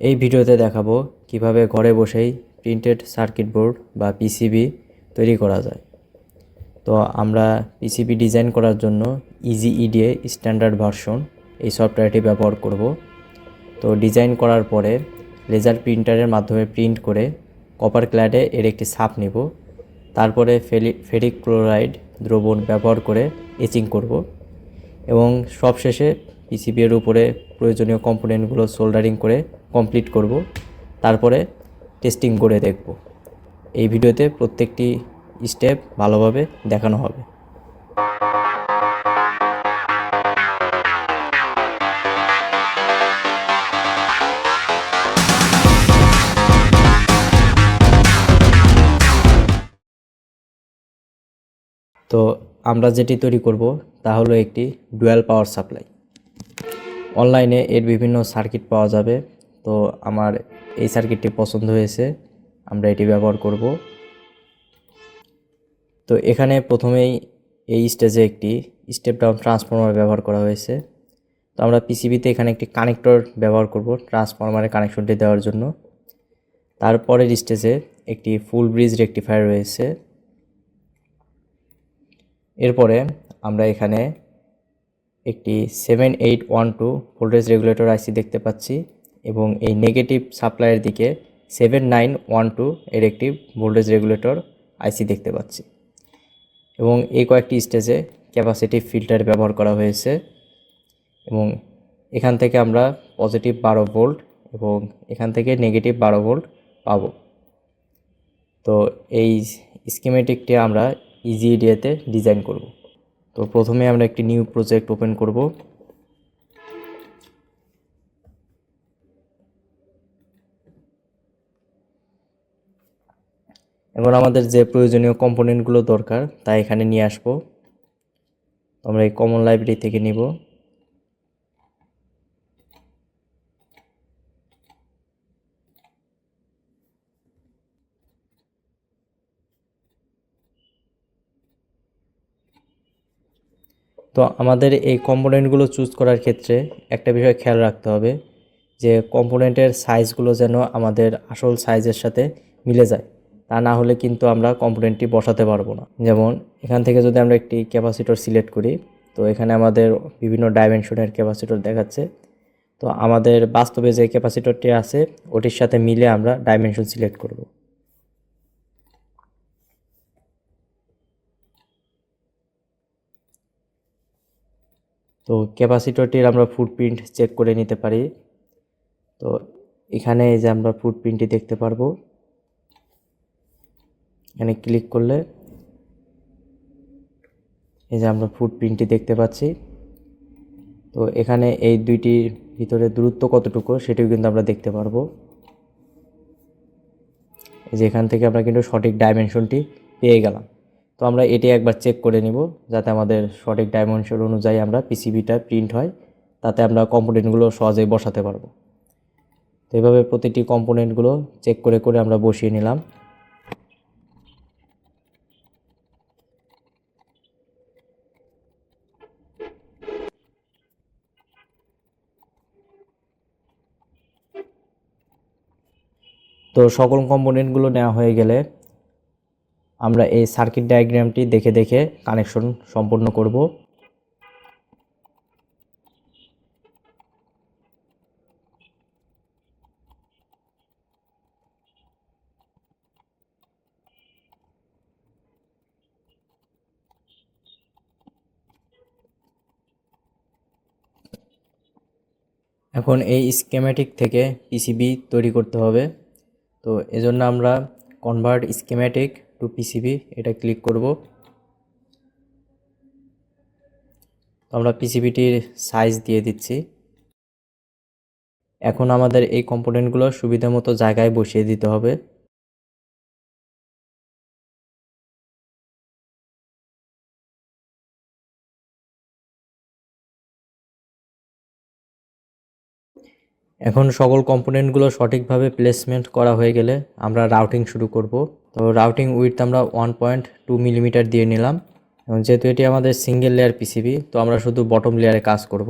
এই ভিডিওতে দেখাবো কিভাবে ঘরে বসেই প্রিন্টেড সার্কিট বোর্ড বা পিসিবি তৈরি করা যায়। তো আমরা পিসিবি ডিজাইন করার জন্য ইজি ইডিএ স্ট্যান্ডার্ড ভার্সন এই সফটওয়্যারটি ব্যবহার করব। তো ডিজাইন করার পরে লেজার প্রিন্টারের মাধ্যমে প্রিন্ট করে কপার ক্ল্যাডে এর একটি ছাপ নেব। তারপরে ফেরিক ক্লোরাইড দ্রবণ ব্যবহার করে এচিং করব এবং সবশেষে পিসিবি এর উপরে প্রয়োজনীয় কম্পোনেন্টগুলো সোল্ডারিং করে কমপ্লিট করব। তারপরে টেস্টিং করে দেখব। এই ভিডিওতে প্রত্যেকটি স্টেপ ভালোভাবে দেখানো হবে। তো আমরা যেটি তৈরি করব তা হলো একটি ডুয়াল পাওয়ার সাপ্লাই। অনলাইনে এর বিভিন্ন সার্কিট পাওয়া যাবে। তো আমার এই সার্কিটটি পছন্দ হয়েছে, আমরা এটি ব্যবহার করব। তো এখানে প্রথমেই এই স্টেজে একটি স্টেপ ডাউন ট্রান্সফরমার ব্যবহার করা হয়েছে। তো আমরা পিসিবিতে এখানে একটি কানেক্টর ব্যবহার করব ট্রান্সফরমারের কানেকশনটি দেওয়ার জন্য। তারপরের স্টেজে একটি ফুল ব্রিজ রেকটিফায়ার রয়েছে। এরপরে আমরা এখানে একটি 7812 ভোল্টেজ রেগুলেটর আইসি দেখতে পাচ্ছি এবং এই নেগেটিভ সাপ্লাইয়ের দিকে 7912 এর একটি ভোল্টেজ রেগুলেটর আইসি দেখতে পাচ্ছি এবং এই কয়েকটি স্টেজে ক্যাপাসিটিভ ফিল্টার ব্যবহার করা হয়েছে এবং এখান থেকে আমরা পজিটিভ 12 ভোল্ট এবং এখান থেকে নেগেটিভ 12 ভোল্ট পাব। তো এই স্কিমেটিকটি আমরা ইজিইডিএতে ডিজাইন করব। তো প্রথমে আমরা একটি নিউ প্রজেক্ট ওপেন করব। এখন আমাদের যে প্রয়োজনীয় কম্পোনেন্টগুলো দরকার তা এখানে নিয়ে আসব। আমরা এই কমন লাইব্রেরি থেকে নিব। তো আমাদের এই কম্পোনেন্টগুলো চুজ করার ক্ষেত্রে একটা বিষয় খেয়াল রাখতে হবে যে কম্পোনেন্টের সাইজগুলো যেন আমাদের আসল সাইজের সাথে মিলে যায়। তা না হলে কিন্তু আমরা কম্পোনেন্টটি বসাতে পারবো না। যেমন এখান থেকে যদি আমরা একটি ক্যাপাসিটর সিলেক্ট করি, তো এখানে আমাদের বিভিন্ন ডাইমেনশনের ক্যাপাসিটর দেখাচ্ছে। তো আমাদের বাস্তবে যে ক্যাপাসিটরটি আছে ওটির সাথে মিলে আমরা ডাইমেনশন সিলেক্ট করব। তো ক্যাপাসিটরটির আমরা ফুটপ্রিন্ট চেক করে নিতে পারি। তো এখানে এই যে আমরা ফুটপ্রিন্টটি দেখতে পারবো। এখানে ক্লিক করলে এই যে আমরা ফুটপ্রিন্টটি দেখতে পাচ্ছি। তো এখানে এই দুইটির ভিতরে দূরত্ব কতটুকু সেটিও কিন্তু আমরা দেখতে পারবো। এই যে এখান থেকে আমরা কিন্তু সঠিক ডাইমেনশনটি পেয়ে গেলাম। তো আমরা এটি একবার চেক করে নিব যাতে আমাদের সঠিক ডাইমেনশন অনুযায়ী আমরা পিসিবিটা প্রিন্ট হয়, তাতে আমরা কম্পোনেন্টগুলো সহজেই বসাতে পারবো। তো এইভাবে প্রতিটি কম্পোনেন্টগুলো চেক করে করে আমরা বসিয়ে নিলাম। তো সকল কম্পোনেন্টগুলো নেওয়া হয়ে গেলে আমরা এই সার্কিট ডায়াগ্রামটি দেখে দেখে কানেকশন সম্পূর্ণ করব। এখন এই স্কেমেটিক থেকে পিসিবি তৈরি করতে হবে। তো এজন্য আমরা কনভার্ট স্কিমেটিক টু পিসিবি এটা ক্লিক করব। আমরা পিসিবিটির সাইজ দিয়ে দিচ্ছি। এখন আমাদের এই কম্পোনেন্টগুলো সুবিধা মতো জায়গায় বসিয়ে দিতে হবে। এখন সকল কম্পোনেন্টগুলো সঠিকভাবে প্লেসমেন্ট করা হয়ে গেলে আমরা রাউটিং শুরু করব। তো রাউটিং উইডথ আমরা 1.2 মিলিমিটার দিয়ে নিলাম এবং যেহেতু এটি আমাদের সিঙ্গেল লেয়ার পিসিবি, তো আমরা শুধু বটম লেয়ারে কাজ করব।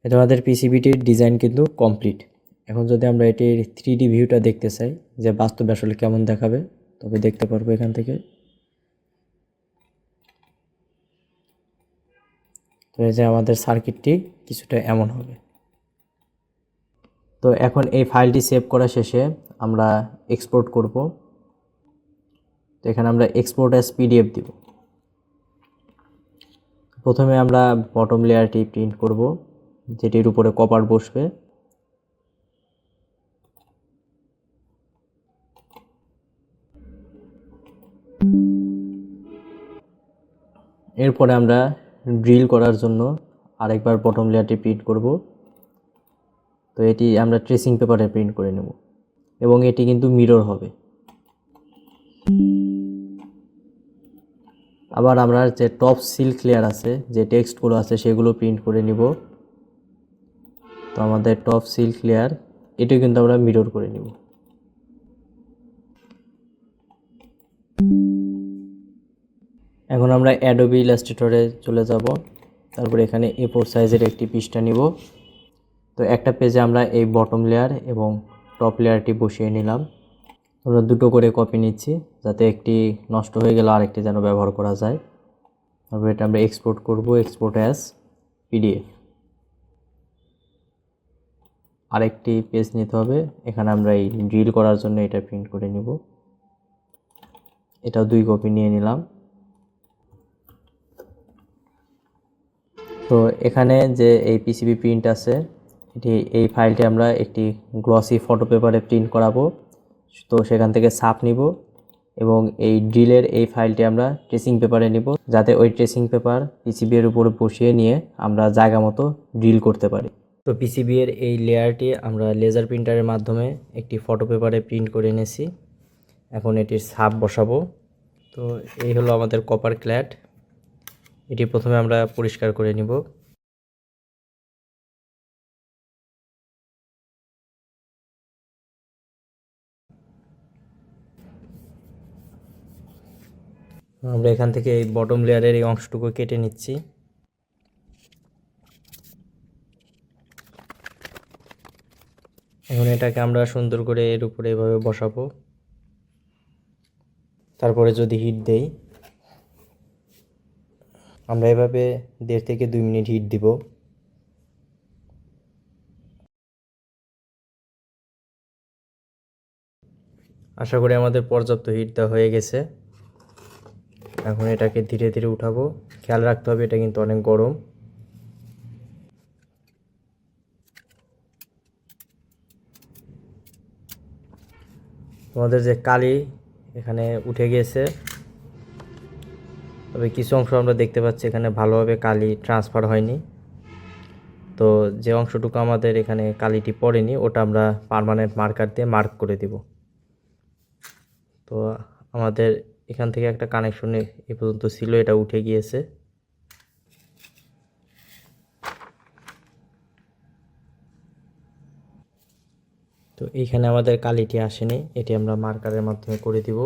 এটা আমাদের পিসিবিটির ডিজাইন কিন্তু কমপ্লিট। এখন যদি আমরা এটির 3D ভিউটা দেখতে চাই যে বাস্তবে আসলে কেমন দেখাবে, তবে দেখতে পারবো এখান থেকে। তো এই যে আমাদের সার্কিটটি কিছুটা এমন হবে। তো এখন এই ফাইলটি সেভ করা শেষে আমরা এক্সপোর্ট করব। তো এখানে আমরা এক্সপোর্ট অ্যাজ পিডিএফ দিব। প্রথমে আমরা বটম লেয়ারটি প্রিন্ট করব, যেটির উপরে কপার বসবে। এরপরে আমরা ড্রিল করার জন্য আরেকবার বটম লেয়ারটি প্রিন্ট করব। তো এটি আমরা ট্রেসিং পেপারে প্রিন্ট করে নেব এবং এটি কিন্তু মিরর হবে। আবার আমরা যে টপ সিল্ক লেয়ার আছে, যে টেক্সটগুলো আছে, সেগুলো প্রিন্ট করে নিব। তো আমাদের টপ সিল্ক লেয়ার এটি কিন্তু আমরা মিরর করে নিব। এখন আমরা অ্যাডোবি ইলাস্ট্রেটরে চলে যাব। তারপর এখানে A4 সাইজের একটি পৃষ্ঠা নিব। তো একটা পেজে আমরা এই বটম লেয়ার এবং টপ লেয়ারটি বসিয়ে নিলাম। আমরা দুটো করে কপি নিচ্ছি, যাতে একটি নষ্ট হয়ে গেলে আরেকটি যেন ব্যবহার করা যায়। তারপর এটা আমরা এক্সপোর্ট করব, এক্সপোর্ট অ্যাজ পিডিএফ। আরেকটি পেজ নিতে হবে, এখানে আমরা এই ড্রিল করার জন্য এটা প্রিন্ট করে নিব। এটাও 2 কপি নিয়ে নিলাম। তো এখানে যে এই পিসিবি প্রিন্ট আছে, এই ফাইলটি আমরা একটি গ্লসি ফটো পেপারে প্রিন্ট করাবো। তো সেখান থেকে ছাপ নিব এবং এই ড্রিলের এই ফাইলটি আমরা ট্রেসিং পেপারে নিব, যাতে ওই ট্রেসিং পেপার পিসিবি এর উপরে বসিয়ে নিয়ে আমরা জায়গা মতো ড্রিল করতে পারি। তো পিসিবি এর এই লেয়ারটি আমরা লেজার প্রিন্টারের মাধ্যমে একটি ফটো পেপারে প্রিন্ট করে এনেছি। এখন এটির ছাপ বসাবো। তো এই হলো আমাদের কপার ক্ল্যাড। এটি প্রথমে আমরা পরিষ্কার করে নিব। আমরা এখান থেকে এই বটম লেয়ারের এই অংশটুকু কেটে নিচ্ছি। এখন এটাকে আমরা সুন্দর করে এর উপরে এভাবে বসাবো। তারপরে যদি হিট দেই, আমরা এভাবে 1.5 থেকে 2 মিনিট হিট দিব। আশা করি আমাদের পর্যাপ্ত হিট দেওয়া হয়ে গেছে। এখন এটাকে ধীরে ধীরে উঠাবো। খেয়াল রাখতে হবে এটা কিন্তু অনেক গরম। তোমাদের যে কালি এখানে উঠে গিয়েছে, তবে কিছু অংশ আমরা দেখতে পাচ্ছি এখানে ভালোভাবে কালি ট্রান্সফার হয়নি। তো যে অংশটুকু আমাদের এখানে কালিটি পড়েনি, ওটা আমরা পার্মানেন্ট মার্কার দিয়ে মার্ক করে দিব। তো আমাদের এখান থেকে একটা কানেকশন এ পর্যন্ত ছিল, এটা উঠে গিয়েছে। তো এইখানে আমাদের কালিটি আসেনি, এটি আমরা মার্কারের মাধ্যমে করে দিব।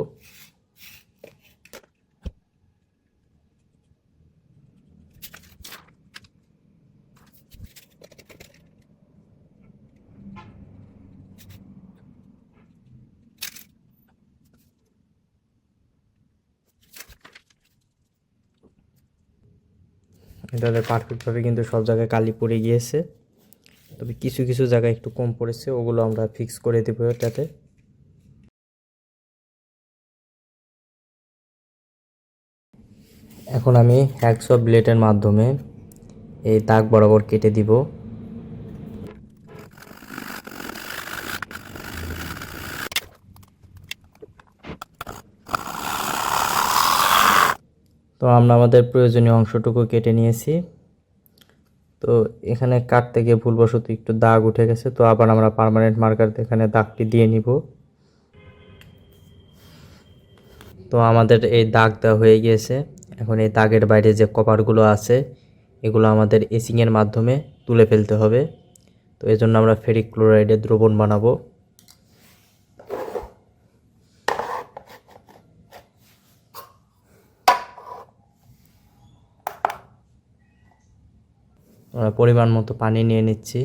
এটাতে পারফেক্টভাবে কিন্তু সব জায়গায় কালি পড়ে গিয়েছে, তবে কিছু কিছু জায়গায় একটু কম পড়েছে, ওগুলো আমরা ফিক্স করে দেবো এটাতে। এখন আমি হ্যাকসঅ ব্লেডের মাধ্যমে এই দাগ বরাবর কেটে দিব। তো আমরা আমাদের প্রয়োজনীয় অংশটুকু কেটে নিয়েছি। তো এখানে কাটতে গিয়ে ভুলবশত একটু দাগ উঠে গেছে, তো আবার আমরা পার্মানেন্ট মার্কার দিয়ে এখানে দাগটি দিয়ে নিব। তো আমাদের এই দাগ দেওয়া হয়ে গিয়েছে। এখন এই দাগের বাইরে যে কপারগুলো আছে, এগুলো আমাদের এচিংয়ের মাধ্যমে তুলে ফেলতে হবে। তো এই জন্য আমরা ফেরিক ক্লোরাইডের দ্রবণ বানাবো। আমরা পরিমাণ মতো পানি নিয়ে নিচ্ছি।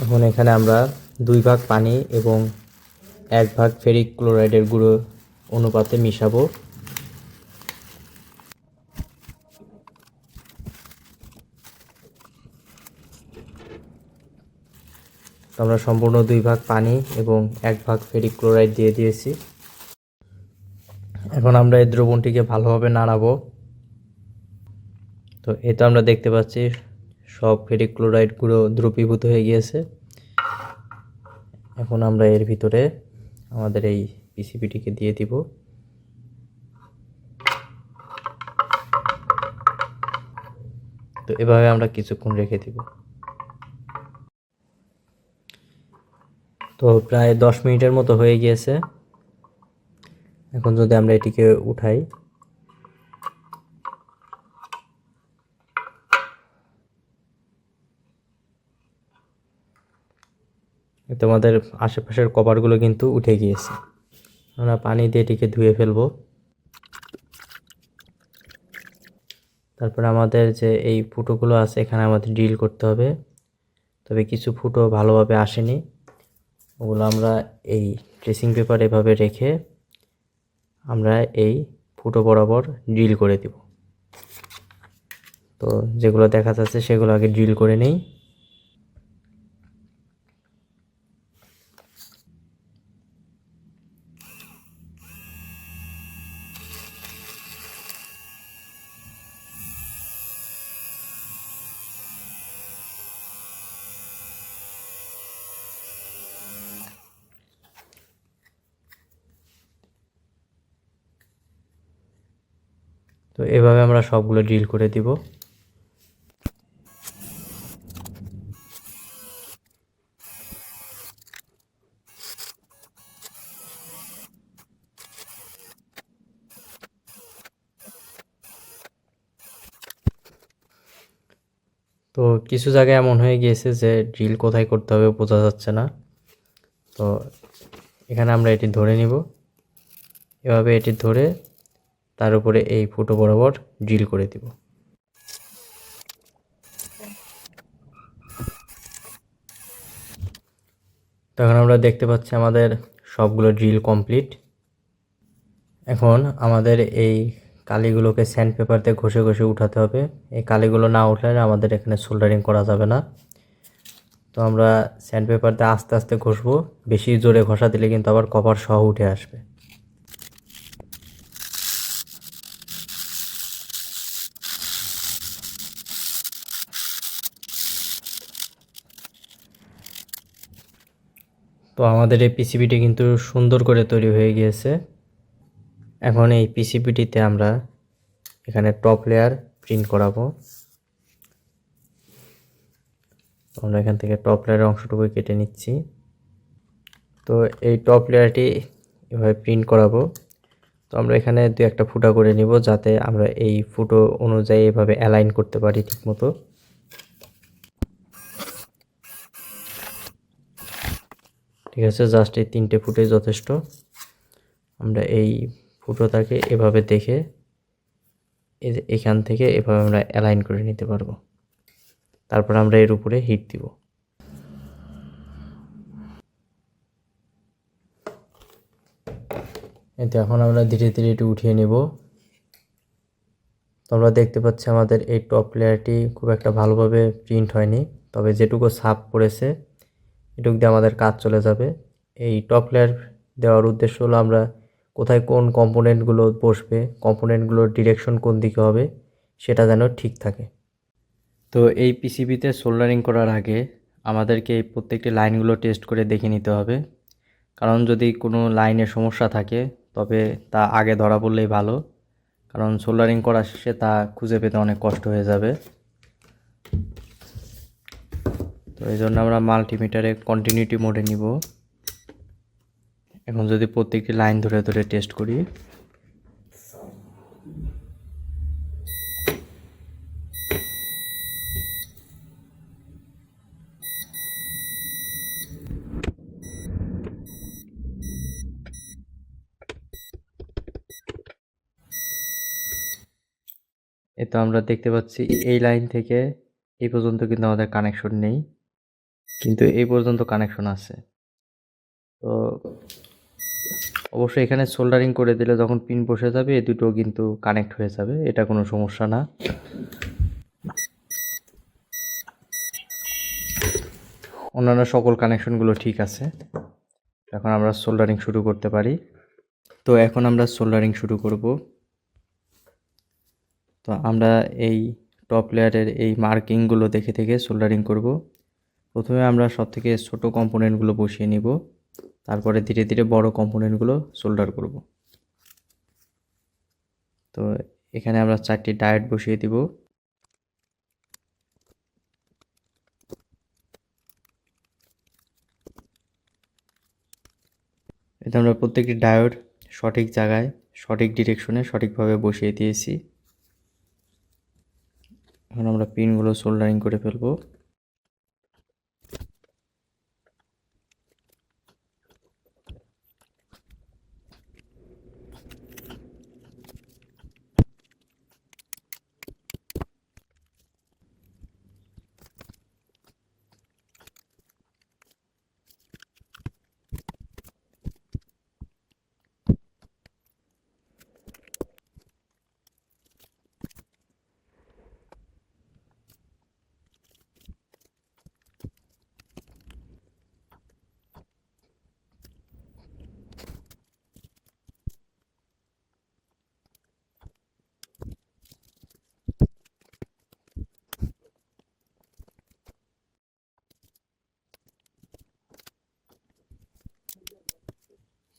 এখন এখানে আমরা 2 ভাগ পানি এবং 1 ভাগ ফেরিক ক্লোরাইডের গুঁড়ো অনুপাতে মিশাবো। আমরা সম্পূর্ণ 2 ভাগ পানি এবং 1 ভাগ ফেরিক ক্লোরাইড দিয়ে দিয়েছি। এখন আমরা এই দ্রবণটিকে ভালোভাবে নাড়াবো। তো এই তো আমরা দেখতে পাচ্ছি সব ফেরিক ক্লোরাইড গুঁড়ো দ্রবীভূত হয়ে গিয়েছে। এখন আমরা এর ভিতরে আমাদের এই পিসিবিটিকে দিয়ে দিব। তো এভাবে আমরা কিছুক্ষণ রেখে দিব। তো প্রায় 10 মিনিটের মতো হয়ে গিয়েছে। এখন যদি আমরা এটিকে উঠাই, তোমাদের আশেপাশের কভারগুলো কিন্তু উঠে গিয়েছে। আমরা পানি দিয়ে এটিকে ধুয়ে ফেলবো। তারপরে আমাদের যে এই ফুটোগুলো আছে এখানে আমাদের ড্রিল করতে হবে। তবে কিছু ফুটো ভালোভাবে আসেনি, ওগুলো আমরা এই ড্রেসিং পেপার এভাবে রেখে আমরা এই ফুটো বরাবর ড্রিল করে দিব। তো যেগুলো দেখা যাচ্ছে সেগুলো আগে ড্রিল করে নেই। তো এভাবে আমরা সবগুলো ড্রিল করে দিব। তো কিছু জায়গায় এমন হয়ে গিয়েছে যে ড্রিল কোথায় করতে হবে বোঝা যাচ্ছে না। তো এখানে আমরা এটি ধরে নিব, এভাবে এটি ধরে তার উপরে এই ফুটো বরাবর ড্রিল করে দিব। তখন আমরা দেখতে পাচ্ছি আমাদের সবগুলো ড্রিল কমপ্লিট। এখন আমাদের এই কালিগুলোকে স্যান্ড পেপার দিয়ে ঘষে ঘষে উঠাতে হবে। এই কালিগুলো না উঠলে আমাদের এখানে সোল্ডারিং করা যাবে না। তো আমরা স্যান্ড পেপার দিয়ে আস্তে আস্তে ঘষবো, বেশি জোরে ঘষা দিলে কিন্তু আবার কভার সহ উঠে আসবে। তো আমাদের এই পিসিবিটি কিন্তু সুন্দর করে তৈরি হয়ে গিয়েছে। এখন এই পিসিবিটিতে আমরা এখানে টপ লেয়ার প্রিন্ট করাবো। আমরা এখান থেকে টপ লেয়ারের অংশটুকু কেটে নিচ্ছি। তো এই টপ লেয়ারটি এভাবে প্রিন্ট করাবো। তো আমরা এখানে 2-1টা ফুটা করে নিব যাতে আমরা এই ফুটো অনুযায়ী এভাবে অ্যালাইন করতে পারি ঠিকমতো। ঠিক আছে, জাস্ট এই 3টে ফুটে যথেষ্ট। আমরা এই ফুটোটাকে এভাবে দেখে এখান থেকে এভাবে আমরা অ্যালাইন করে নিতে পারবো। তারপর আমরা এর উপরে হিট দিব। এতে এখন আমরা ধীরে ধীরে এটি উঠিয়ে নেব। তোমরা দেখতে পাচ্ছ আমাদের এই টপ লেয়ারটি খুব একটা ভালোভাবে প্রিন্ট হয়নি, তবে যেটুকু ছাপ পড়েছে এটুকু দিয়ে আমাদের কাজ চলে যাবে। এই টপ লেয়ার দেওয়ার উদ্দেশ্য হলো আমরা কোথায় কোন কম্পোনেন্টগুলো বসবে, কম্পোনেন্টগুলোর ডিরেকশন কোন দিকে হবে সেটা যেন ঠিক থাকে। তো এই পিসিবিতে সোল্ডারিং করার আগে আমাদেরকে এই প্রত্যেকটি লাইনগুলো টেস্ট করে দেখে নিতে হবে, কারণ যদি কোনো লাইনে সমস্যা থাকে তবে তা আগে ধরা পড়লেই ভালো, কারণ সোল্ডারিং করা শেষে তা খুঁজে পেতে অনেক কষ্ট হয়ে যাবে। তো এই জন্য আমরা মাল্টিমিটারে কন্টিনিউটি মোডে নিব। এখন যদি প্রত্যেকটি লাইন ধরে ধরে টেস্ট করি, এ তো আমরা দেখতে পাচ্ছি এই লাইন থেকে এই পর্যন্ত কিন্তু আমাদের কানেকশন নেই, কিন্তু এই পর্যন্ত কানেকশন আছে। তো অবশ্যই এখানে সোল্ডারিং করে দিলে যখন পিন বসে যাবে এই দুটো কিন্তু কানেক্ট হয়ে যাবে, এটা কোনো সমস্যা না। অন্যান্য সকল কানেকশনগুলো ঠিক আছে। এখন আমরা সোল্ডারিং শুরু করতে পারি। তো এখন আমরা সোল্ডারিং শুরু করব। তো আমরা এই টপ লেয়ারের এই মার্কিংগুলো দেখে দেখে সোল্ডারিং করব। প্রথমে আমরা সবথেকে ছোট কম্পোনেন্টগুলো বসিয়ে নিব, তারপরে ধীরে ধীরে বড় কম্পোনেন্টগুলো সোল্ডার করব। তো এখানে আমরা 4টি ডায়োড বসিয়ে দিব। এতে আমরা প্রত্যেকটি ডায়োড সঠিক জায়গায় সঠিক ডিরেকশনে সঠিকভাবে বসিয়ে দিয়েছি। এখন আমরা পিনগুলো সোল্ডারিং করে ফেলবো।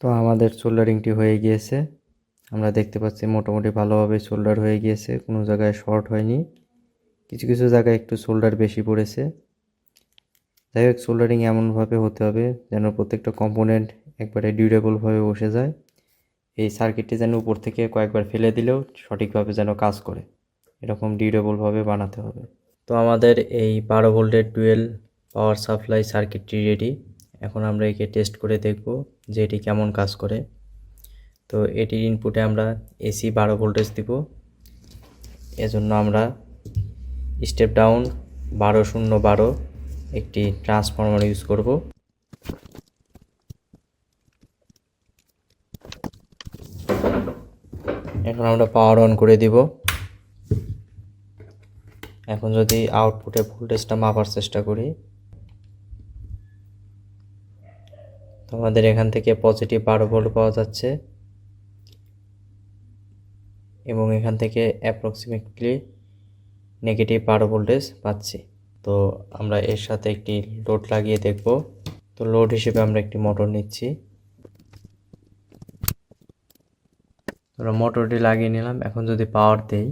তো আমাদের সোল্ডারিংটি হয়ে গিয়েছে। আমরা দেখতে পাচ্ছি মোটামুটি ভালোভাবে সোল্ডার হয়ে গিয়েছে, কোনো জায়গায় শর্ট হয়নি। কিছু কিছু জায়গায় একটু সোল্ডার বেশি পড়েছে। যাই হোক, সোল্ডারিং এমনভাবে হতে হবে যেন প্রত্যেকটা কম্পোনেন্ট একবারে ডিউরেবলভাবে বসে যায়। এই সার্কিটটি যেন উপর থেকে কয়েকবার ফেলে দিলেও সঠিকভাবে যেন কাজ করে, এরকম ডিউরেবলভাবে বানাতে হবে। তো আমাদের এই 12 ভোল্টের ডুয়েল পাওয়ার সাপ্লাই সার্কিটটি রেডি। এখন আমরা একে টেস্ট করে দেখব যে এটি কেমন কাজ করে। তো এটির ইনপুটে আমরা এসি 12 ভোল্টেজ দিব। এজন্য আমরা স্টেপ ডাউন 12-0-12 একটি ট্রান্সফরমার ইউজ করব। এখন আমরা পাওয়ার অন করে দিব। এখন যদি আউটপুটে ভোল্টেজটা মাপার চেষ্টা করি, তো আমাদের এখান থেকে পজিটিভ 12 ভোল্ট পাওয়া যাচ্ছে এবং এখান থেকে অ্যাপ্রক্সিমেটলি নেগেটিভ 12 ভোল্টেজ পাচ্ছি। তো আমরা এর সাথে একটি লোড লাগিয়ে দেখব। তো লোড হিসেবে আমরা একটি মোটর নিচ্ছি। আমরা মোটরটি লাগিয়ে নিলাম। এখন যদি পাওয়ার দেই,